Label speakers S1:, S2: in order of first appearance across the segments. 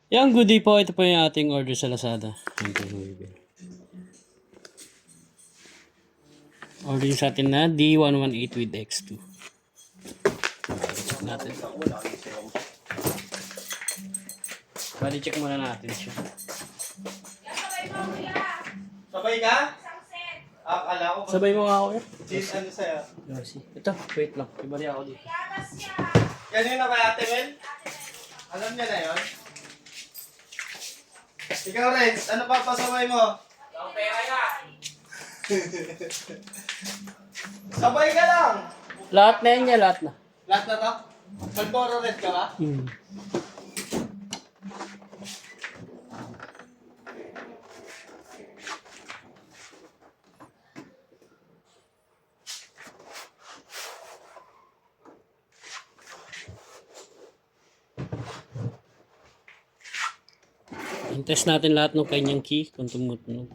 S1: Yan, good day po. Ito po yung ating order sa Lazada. Order sa atin na D118 with X2. Check natin. Bali, check muna natin siya.
S2: Sabay ka? Akala ko.
S1: Sabay mo nga ako eh.
S2: Cheese, ano sa'yo?
S1: Ito, wait lang. Ibali ako dito.
S2: Yan yun na kay Ate Mel? Alam niya na yun? Ikaw, Renz, ano pa pasabay mo?
S3: Ang pera ka.
S2: Sabay ka lang!
S1: Lahat na yan niya, lahat na.
S2: Lahat na to? Malboro Red ka ba?
S1: Test natin lahat ng kanyang key kung tumutunog.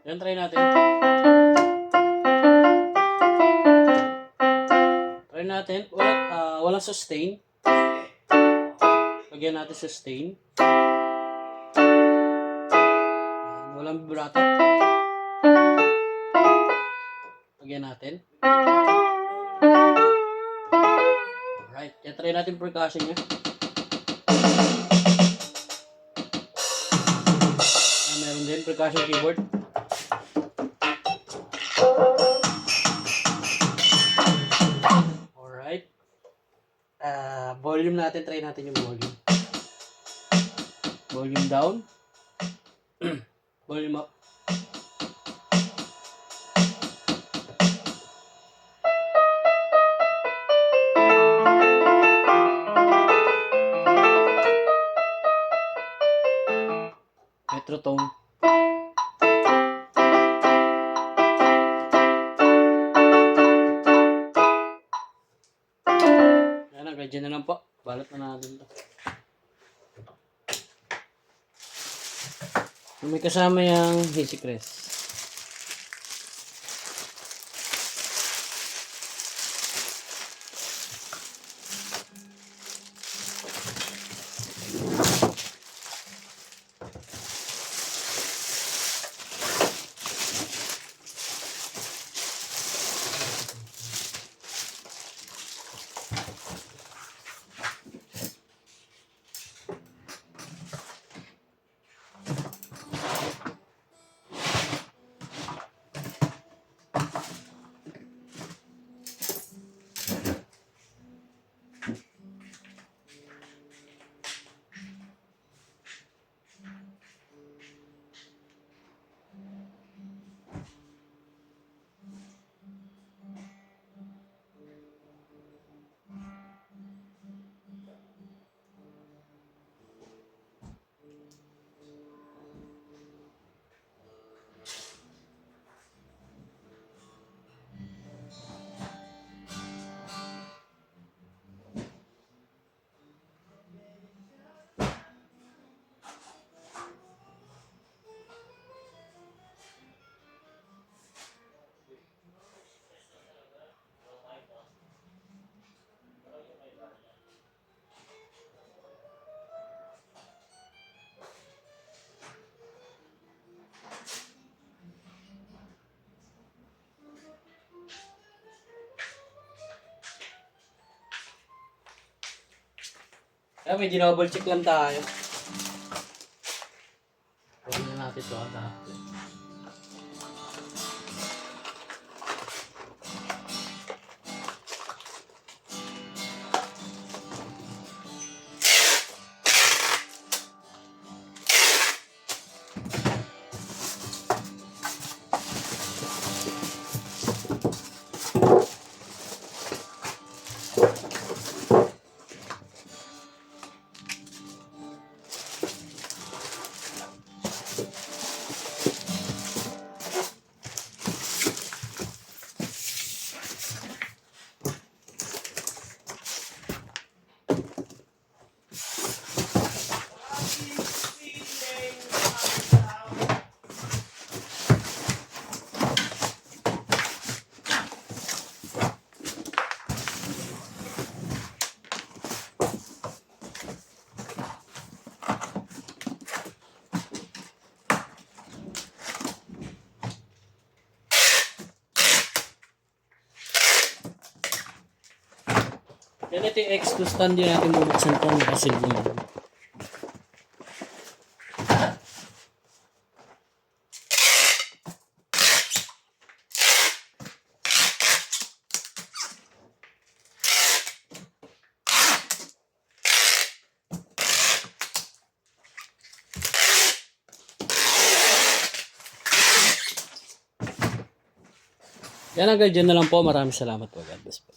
S1: Yan, try natin. Try natin. Walang sustain. Lagyan natin sustain. Walang vibrato. Lagyan natin. Alright. Yan, try natin percussion niya. Meron din percussion keyboard. Alright. Volume natin. Try natin yung volume. Volume down. Volume up. Metrotone. Yan, ganyan na lang po. Balot na natin ito. May kasama yung Hisi Crest. Kaya may dinouble check lang tayo. Huwag na natin ito at Yan ito yung X2 stand yun natin bubuksan po. Nakasil mo yun. Yan agad dyan na lang po. Maraming salamat po. God bless po.